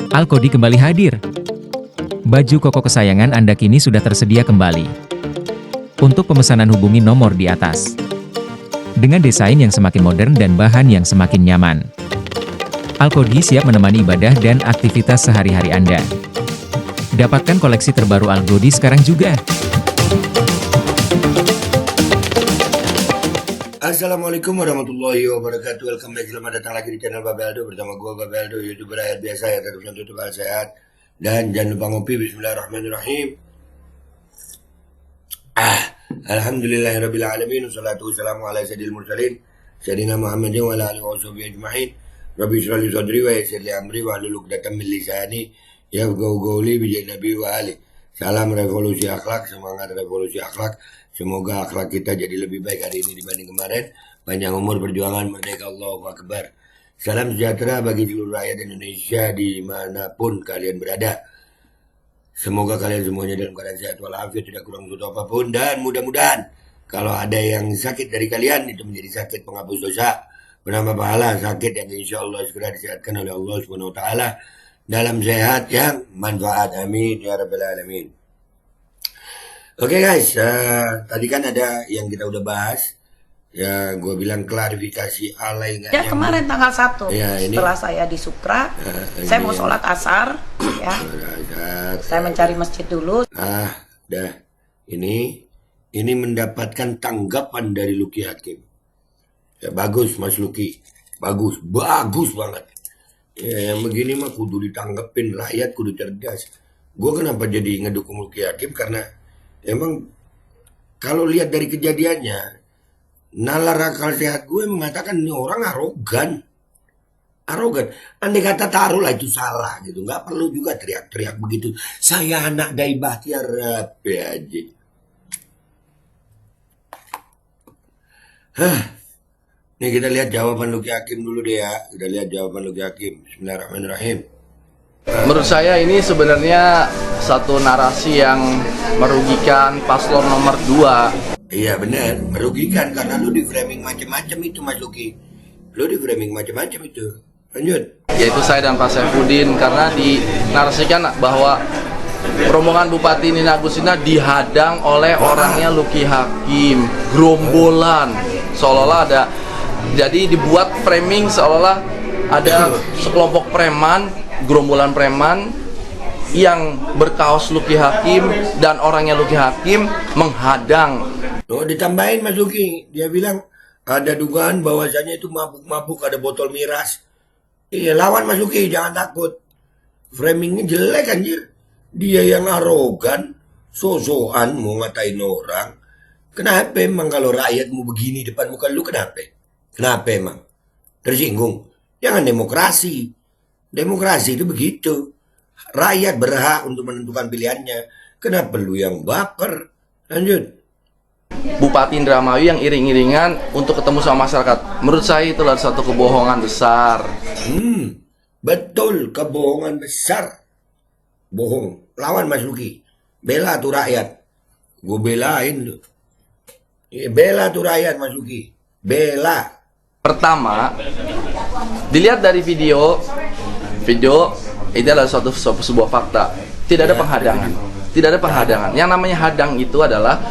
Alkodi kembali hadir. Baju koko kesayangan Anda kini sudah tersedia kembali. Untuk pemesanan hubungi nomor di atas. Dengan desain yang semakin modern dan bahan yang semakin nyaman. Alkodi siap menemani ibadah dan aktivitas sehari-hari Anda. Dapatkan koleksi terbaru Alkodi sekarang juga. Assalamualaikum warahmatullahi wabarakatuh. Welcome back, selamat datang lagi di channel Babeldo bersama gue Babeldo, YouTuber rakyat biasa ya, terus untuk hal sehat dan jangan lupa ngopi. Bismillahirrahmanirrahim. Alhamdulillahirabbil alamin, wassalatu wassalamu ala sayyidil mursalin sayyidina Muhammadin wa ala alihi washabihi ajmain. Rabbi shrah li sadri wa yassir li amri wa hlul 'uqdatam min lisani yafqahu qawli bi nabi wa ali. Salam revolusi akhlak, semangat revolusi akhlak. Semoga akhlak kita jadi lebih baik hari ini dibanding kemarin. Panjang umur, perjuangan, merdeka, Allahu Akbar. Salam sejahtera bagi seluruh rakyat Indonesia dimanapun kalian berada. Semoga kalian semuanya dalam keadaan sehat walafiat, tidak kurang suatu apapun. Dan mudah-mudahan kalau ada yang sakit dari kalian, itu menjadi sakit penghapus dosa, menambah pahala, sakit yang insya Allah segera disehatkan oleh Allah SWT dalam sehat yang manfaat. Amin ya rabbal alamin. Oke guys, tadi kan ada yang kita udah bahas, ya gue bilang klarifikasi alay nggak ya nyambung. kemarin tanggal 1 Ya, ini, setelah saya di Sukra, saya mau sholat asar ya, saya mencari masjid dulu. Dah, ini mendapatkan tanggapan dari Luki Hakim. Ya, bagus Mas Luki, bagus banget. Ya, yang begini mah kudu ditanggepin, rakyat kudu cerdas. Gue kenapa jadi ngedukung Luki Hakim, karena emang kalau lihat dari kejadiannya, nalar akal sehat gue mengatakan ini orang arogan. Andai kata taruhlah itu salah gitu, nggak perlu juga teriak-teriak begitu. Saya anak Dai Bahtiar apa aja. Nih kita lihat jawaban Luki Hakim dulu deh ya. Kita lihat jawaban Luki Hakim. Bismillahirrahmanirrahim. Menurut saya ini sebenarnya satu narasi yang merugikan paslon nomor 2. Iya benar, merugikan karena lu di framing macam-macam itu Mas Luki. Lu di framing macam-macam itu. Lanjut. Yaitu saya dan Pak Saifuddin, karena dinarasikan bahwa rombongan Bupati Nina Agustina dihadang oleh orangnya Luki Hakim, gerombolan, seolah-olah ada. Jadi dibuat framing seolah-olah ada sekelompok preman, gerombolan preman yang berkaos Luki Hakim dan orangnya Luki Hakim menghadang. Oh, ditambahin Mas Luki, dia bilang ada dugaan bahwasanya itu mabuk-mabuk, ada botol miras. Iya, lawan Mas Luki, jangan takut. Framingnya jelek anjir. Dia yang arogan, sosokan mau ngatain orang. Kenapa emang kalau rakyat mau begini depan muka lu, kenapa? Kenapa emang? Tersinggung? Jangan demokrasi. Demokrasi itu begitu. Rakyat berhak untuk menentukan pilihannya. Kenapa lu yang baper? Lanjut. Bupati Indramayu yang iring-iringan untuk ketemu sama masyarakat. Menurut saya itu adalah satu kebohongan besar. Betul, kebohongan besar. Bohong. Lawan Mas Luki. Bela tuh rakyat. Gue belain lu. Bela tuh rakyat Mas Luki. Bela. Pertama, dilihat dari video itu adalah sebuah fakta. Tidak ada penghadangan. Tidak ada penghadangan. Yang namanya hadang itu adalah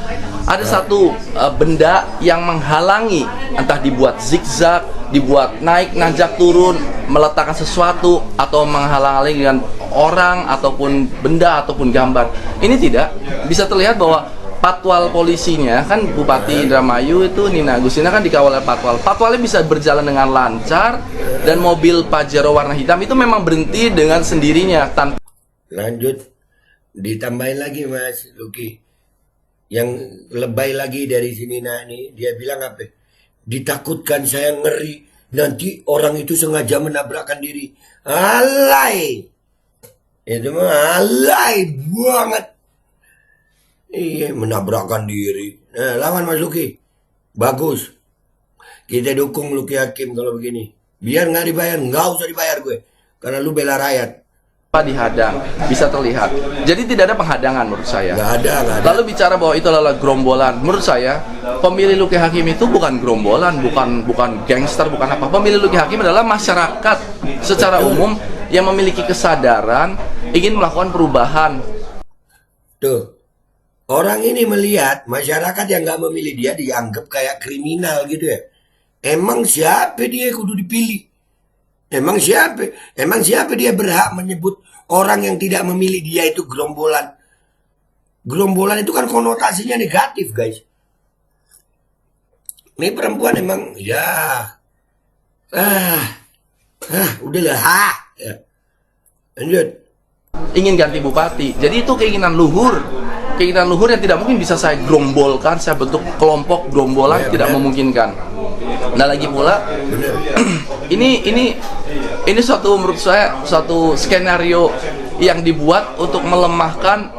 ada satu benda yang menghalangi, entah dibuat zigzag, dibuat naik, nanjak, turun, meletakkan sesuatu, atau menghalang-halangi dengan orang, ataupun benda, ataupun gambar. Ini tidak. Bisa terlihat bahwa patwal polisinya, kan Bupati Indramayu itu Nina Agustina kan dikawal oleh patwal. Patwalnya bisa berjalan dengan lancar, dan mobil Pajero warna hitam itu memang berhenti dengan sendirinya tanpa. Lanjut. Ditambahin lagi Mas Luki. Yang lebay lagi dari sini, nah nih dia bilang apa? Ditakutkan saya ngeri, nanti orang itu sengaja menabrakkan diri. Alay. Itu mah alay banget. Iya, menabrakkan diri. Nah, lawan Mas Luki. Bagus. Kita dukung Luki Hakim kalau begini. Biar nggak dibayar, nggak usah dibayar gue. Karena lu bela rakyat. Dihadang, bisa terlihat. Jadi tidak ada penghadangan menurut saya. Nggak ada. Lalu bicara bahwa itu adalah gerombolan, menurut saya pemilih Luki Hakim itu bukan gerombolan, bukan gangster, bukan apa. Pemilih Luki Hakim adalah masyarakat secara umum yang memiliki kesadaran ingin melakukan perubahan. Tuh, orang ini melihat masyarakat yang nggak memilih dia dianggap kayak kriminal gitu ya. Emang siapa dia kudu dipilih? Emang siapa? Emang siapa dia berhak menyebut orang yang tidak memilih dia itu gerombolan? Gerombolan itu kan konotasinya negatif, guys. Ini perempuan emang ya, udahlah, ya. Lanjut. Ingin ganti bupati. Jadi itu keinginan luhur yang tidak mungkin bisa saya gerombolkan, saya bentuk kelompok gerombolan, Ya, tidak benar. memungkinkan. Nah lagi pula ini menurut saya suatu skenario yang dibuat untuk melemahkan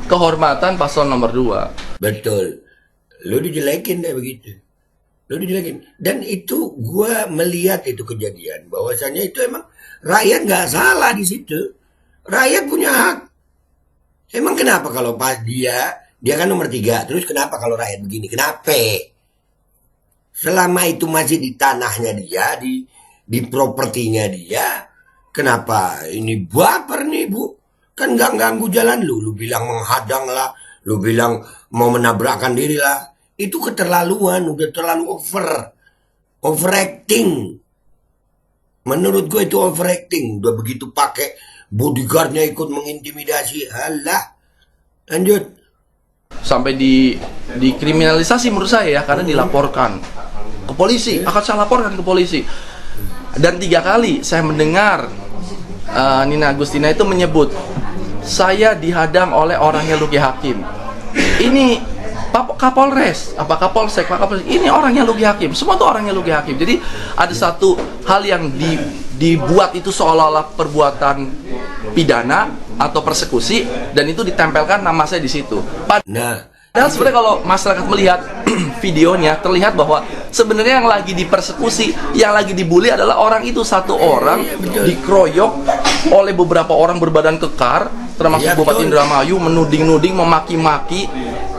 kehormatan paslon nomor 2. Betul. Lu dijelekin deh begitu. Lu dijelekin. Dan itu gua melihat itu kejadian. Bahwasanya itu emang rakyat nggak salah di situ. Rakyat punya hak. Emang kenapa kalau pas dia kan nomor 3. Terus kenapa kalau rakyat begini? Kenapa? Selama itu masih di tanahnya dia, di propertinya dia, kenapa ini baper nih bu? Kan nggak ganggu jalan lu bilang menghadang lah, lu bilang mau menabrakkan diri lah. Itu keterlaluan, udah terlalu overacting. Menurut gue itu overacting, udah begitu pakai bodyguardnya ikut mengintimidasi. Alah, lanjut. Sampai dikriminalisasi menurut saya ya, karena dilaporkan ke polisi. Akan saya laporkan ke polisi. Dan 3 kali saya mendengar Nina Agustina itu menyebut, saya dihadang oleh orangnya Luki Hakim. Ini Kapolres, Kapolsek, ini orangnya Luki Hakim. Semua itu orangnya Luki Hakim. Jadi ada satu hal yang dibuat itu seolah-olah perbuatan pidana atau persekusi, dan itu ditempelkan nama saya di situ. Padahal sebenarnya kalau masyarakat melihat videonya, terlihat bahwa sebenarnya yang lagi dipersekusi, yang lagi dibully adalah orang itu, satu orang dikeroyok oleh beberapa orang berbadan kekar, termasuk Bupati Indramayu, menuding-nuding, memaki-maki.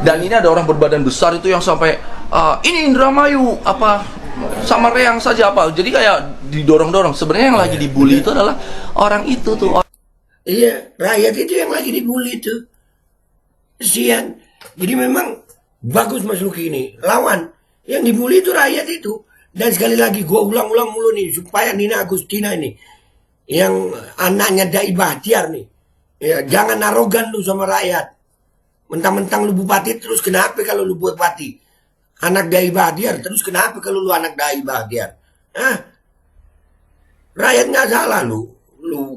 Dan ini ada orang berbadan besar itu yang sampai ini Indramayu sama reang saja jadi kayak didorong-dorong. Sebenarnya yang lagi dibully itu adalah orang itu tuh. Iya, rakyat itu yang lagi dibully itu. Kesian. Jadi memang bagus Mas Luki ini. Lawan. Yang dibully itu rakyat itu. Dan sekali lagi gue ulang-ulang mulu nih, supaya Nina Agustina ini, yang anaknya Dai Bahtiar nih, ya, jangan arogan lu sama rakyat. Mentang-mentang lu bupati, terus kenapa kalau lu bupati? Anak Dai Bahtiar, terus kenapa kalau lu anak Dai Bahtiar? Rakyat nggak salah lu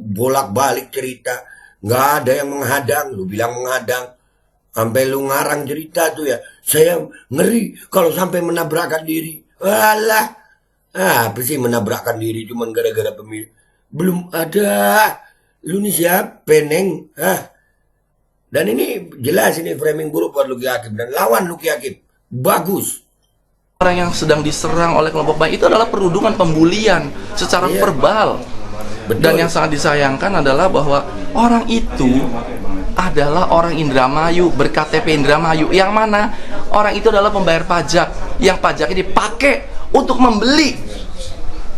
bolak-balik cerita, nggak ada yang menghadang, lu bilang menghadang, sampai lu ngarang cerita tuh ya, saya ngeri kalau sampai menabrakkan diri. Walah, apa sih menabrakkan diri cuman gara-gara pemilu? Belum ada. Lu nih siapa, Neng? Dan ini jelas ini framing buruk buat Luki Hakim dan lawan Luki Hakim. Bagus. Orang yang sedang diserang oleh kelompok baik itu adalah perundungan, pembulian secara verbal. Betul. Dan yang sangat disayangkan adalah bahwa orang itu adalah orang Indramayu, berKTP Indramayu, yang mana orang itu adalah pembayar pajak, yang pajaknya dipakai untuk membeli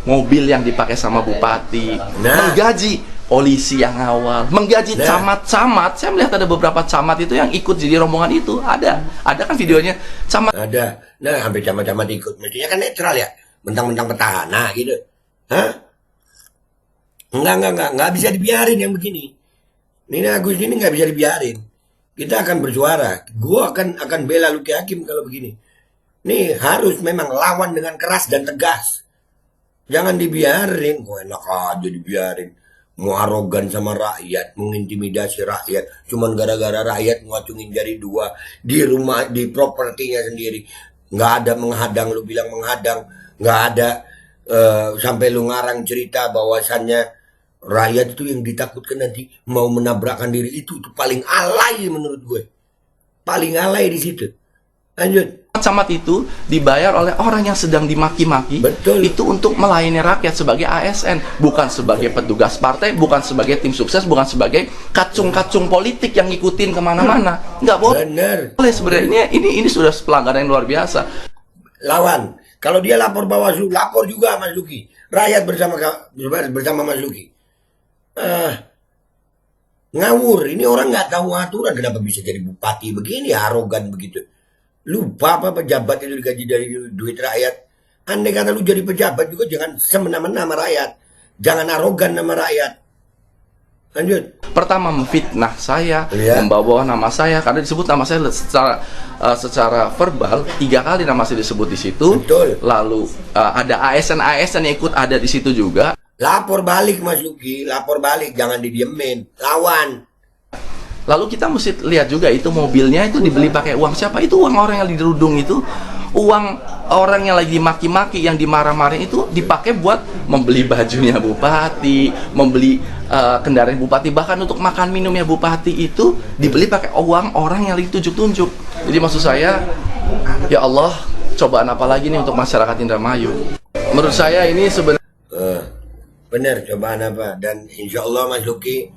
mobil yang dipakai sama bupati, menggaji polisi yang awal, menggaji camat-camat. Saya melihat ada beberapa camat itu yang ikut jadi rombongan itu. Ada kan videonya camat. Ada. Nah, hampir camat-camat ikut. Mestinya kan netral ya. Mentang-mentang petahana gitu. Enggak bisa dibiarin yang begini. Nina Agus ini nggak bisa dibiarin. Kita akan bersuara. Gua akan bela Luki Hakim kalau begini. Nih harus memang lawan dengan keras dan tegas. Jangan dibiarin. Kok enak aja dibiarin. Mau arogan sama rakyat, mengintimidasi rakyat, cuman gara-gara rakyat ngacungin jari 2 di rumah, di propertinya sendiri. Nggak ada menghadang, lu bilang menghadang. Nggak ada sampai lu ngarang cerita bahwasannya rakyat itu yang ditakutkan nanti mau menabrakkan diri. Itu paling alay menurut gue. Paling alay di situ. Lanjut. Camat itu dibayar oleh orang yang sedang dimaki-maki. Betul. Itu untuk melayani rakyat sebagai ASN, bukan sebagai petugas partai, bukan sebagai tim sukses, bukan sebagai kacung-kacung politik yang ngikutin kemana-mana. Nggak boleh. Bener. Sebenarnya ini sudah pelanggaran yang luar biasa. Lawan. Kalau dia lapor Bawaslu, lapor juga Mas Luki. rakyat bersama Mas Luki. Ngawur, ini orang nggak tahu aturan, kenapa bisa jadi bupati begini, arogan begitu. Lupa apa pejabat itu digaji dari duit rakyat. Andai kata lu jadi pejabat juga jangan semena-mena sama rakyat. Jangan arogan sama rakyat. Lanjut. Pertama memfitnah saya, Iya. membawa nama saya karena disebut nama saya secara verbal 3 kali nama saya disebut di situ. Betul. Lalu ada ASN yang ikut ada di situ juga. Lapor balik Mas Luki, lapor balik, jangan didiemin, lawan. Lalu kita mesti lihat juga itu mobilnya itu dibeli pakai uang siapa? Itu uang orang yang dirudung itu, uang orang yang lagi dimaki-maki, yang dimarah-marahin itu dipakai buat membeli bajunya bupati, membeli kendaraan bupati, bahkan untuk makan minumnya bupati itu dibeli pakai uang orang yang lagi tunjuk-tunjuk. Jadi maksud saya, ya Allah, cobaan apa lagi nih untuk masyarakat Indramayu? Menurut saya ini sebenarnya Bener, cobaan apa? Dan insya Allah Mas Luki,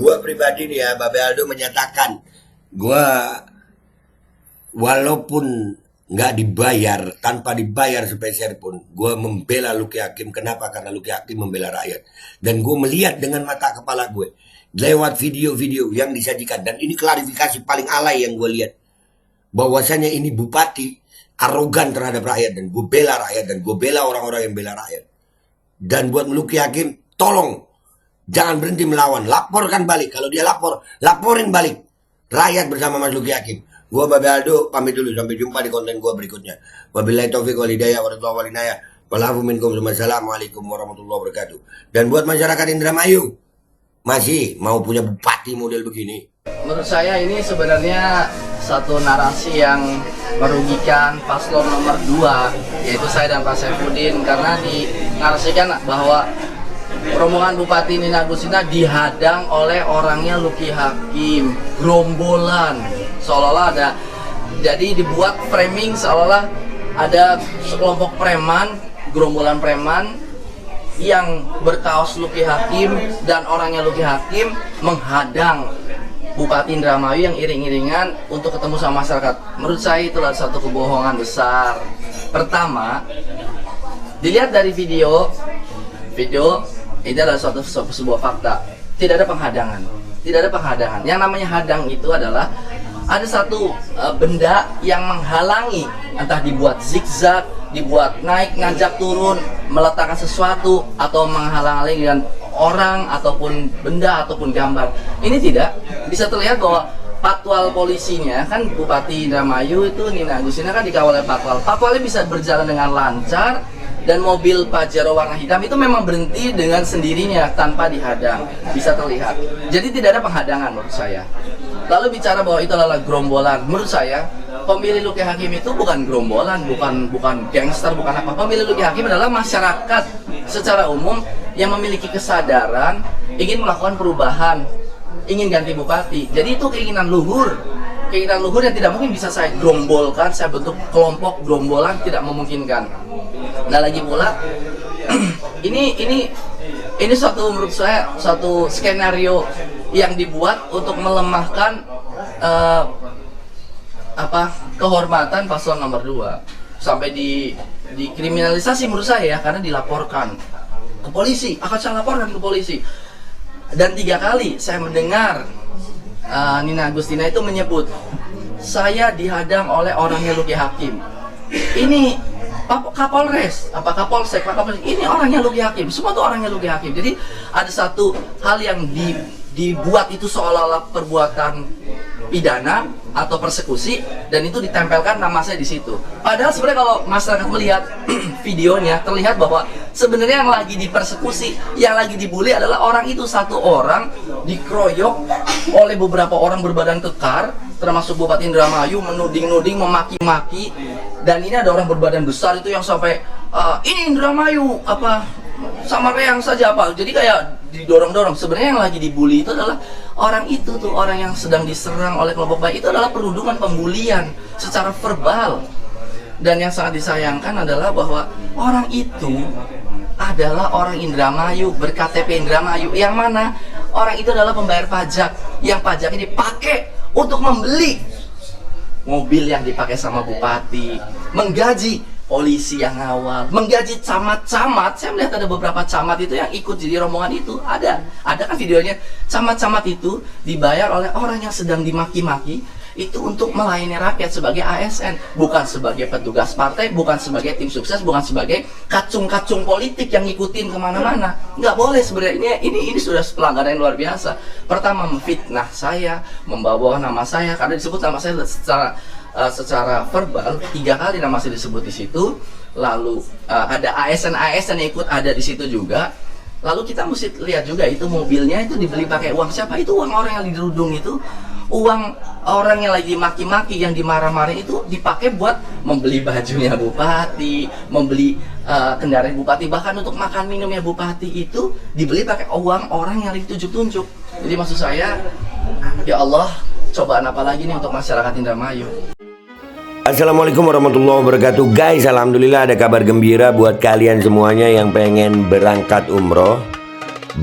gua pribadi nih ya, Babe Aldo menyatakan, gua walaupun nggak dibayar, tanpa dibayar sepeser pun, gua membela Luki Hakim. Kenapa? Karena Luki Hakim membela rakyat. Dan gua melihat dengan mata kepala gue, lewat video-video yang disajikan, dan ini klarifikasi paling alay yang gue lihat, bahwasanya ini bupati arogan terhadap rakyat, dan gue bela rakyat, dan gue bela orang-orang yang bela rakyat. Dan buat Luki Hakim, tolong jangan berhenti melawan, laporkan balik. Kalau dia laporin balik. Rakyat bersama Mas Luki Hakim. Gua Babe Aldo pamit dulu, sampai jumpa di konten gua berikutnya. Wabillahi taufiq wal hidayah warahmatullahi wabarakatuh. Walafu minkum, wassalamualaikum warahmatullahi wabarakatuh. Dan buat masyarakat Indramayu, masih mau punya bupati model begini? menurut saya ini sebenarnya satu narasi yang merugikan paslon nomor 2, yaitu saya dan Pak Saifuddin, karena dinarasikan bahwa rombongan Bupati Nina Agustina dihadang oleh orangnya Luki Hakim, gerombolan, seolah-olah ada, jadi dibuat framing seolah-olah ada sekelompok preman, gerombolan preman yang berkaos Luki Hakim dan orangnya Luki Hakim menghadang Bupati Indramayu yang iring-iringan untuk ketemu sama masyarakat. Menurut saya itulah satu kebohongan besar. Pertama, dilihat dari video ini adalah sebuah fakta. Tidak ada penghadangan. Tidak ada penghadangan. Yang namanya hadang itu adalah ada satu benda yang menghalangi, entah dibuat zigzag, dibuat naik, ngajak turun, meletakkan sesuatu, atau menghalang-halangi dengan orang ataupun benda ataupun gambar. Ini tidak bisa terlihat bahwa patwal polisinya, kan Bupati Indramayu itu Nina Agustina kan dikawal oleh patwal. Patwalnya bisa berjalan dengan lancar dan mobil Pajero warna hitam itu memang berhenti dengan sendirinya tanpa dihadang, bisa terlihat. Jadi tidak ada penghadangan menurut saya. Lalu bicara bahwa itu adalah gerombolan, menurut saya pemilih Luki Hakim itu bukan gerombolan, bukan gangster, bukan apa. Pemilih Luki Hakim adalah masyarakat secara umum yang memiliki kesadaran ingin melakukan perubahan, ingin ganti bupati. Jadi itu keinginan luhur yang tidak mungkin bisa saya gerombolkan, saya bentuk kelompok gerombolan, tidak memungkinkan. Nah lagi pula ini suatu, menurut saya suatu skenario yang dibuat untuk melemahkan kehormatan paslon nomor 2 sampai dikriminalisasi menurut saya ya, karena dilaporkan ke polisi, akan saya laporkan ke polisi. Dan 3 kali saya mendengar Nina Agustina itu menyebut saya dihadang oleh orangnya Luki Hakim. Ini Kapolres, Kapolsek, ini orangnya Luki Hakim, semua itu orangnya Luki Hakim. Jadi ada satu hal yang dibuat itu seolah-olah perbuatan pidana atau persekusi, dan itu ditempelkan nama saya di situ. Padahal sebenarnya kalau masyarakat melihat videonya, terlihat bahwa sebenarnya yang lagi dipersekusi, yang lagi dibully adalah orang itu, satu orang dikeroyok oleh beberapa orang berbadan kekar, termasuk Bupati Indramayu, menuding-nuding, memaki-maki. Dan ini ada orang berbadan besar itu yang sampai ini Indramayu sama reang saja jadi kayak didorong-dorong. Sebenarnya yang lagi dibully itu adalah orang itu tuh, orang yang sedang diserang oleh kelompok baik. Itu adalah perundungan, pembulian secara verbal. Dan yang sangat disayangkan adalah bahwa orang itu adalah orang Indramayu, berKTP Indramayu, yang mana orang itu adalah pembayar pajak, yang pajaknya dipakai untuk membeli mobil yang dipakai sama bupati, menggaji polisi yang ngawal, menggaji camat-camat. Saya melihat ada beberapa camat itu yang ikut jadi rombongan itu. Ada kan videonya. Camat-camat itu dibayar oleh orang yang sedang dimaki-maki itu untuk melayani rakyat sebagai ASN, bukan sebagai petugas partai, bukan sebagai tim sukses, bukan sebagai kacung-kacung politik yang ngikutin kemana-mana. Nggak boleh sebenarnya. Ini sudah pelanggaran yang luar biasa. Pertama, memfitnah saya, membawa nama saya karena disebut nama saya secara verbal 3 kali nama saya disebut di situ. Lalu ada ASN yang ikut ada di situ juga. Lalu kita mesti lihat juga itu mobilnya itu dibeli pakai uang siapa? Itu uang orang yang dirudung itu, uang orang yang lagi maki-maki, yang dimarah-marah itu dipakai buat membeli bajunya bupati, membeli kendaraan bupati, bahkan untuk makan minumnya bupati itu dibeli pakai uang orang yang lagi tunjuk-tunjuk. Jadi maksud saya, ya Allah, cobaan apa lagi nih untuk masyarakat Indramayu? Assalamualaikum warahmatullahi wabarakatuh. Guys, alhamdulillah ada kabar gembira buat kalian semuanya yang pengen berangkat umroh.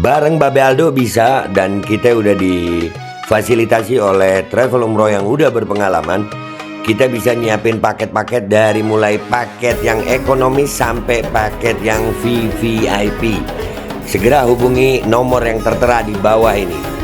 Bareng Babe Aldo bisa, dan kita udah difasilitasi oleh travel umroh yang udah berpengalaman. Kita bisa nyiapin paket-paket dari mulai paket yang ekonomis sampai paket yang VVIP. Segera hubungi nomor yang tertera di bawah ini.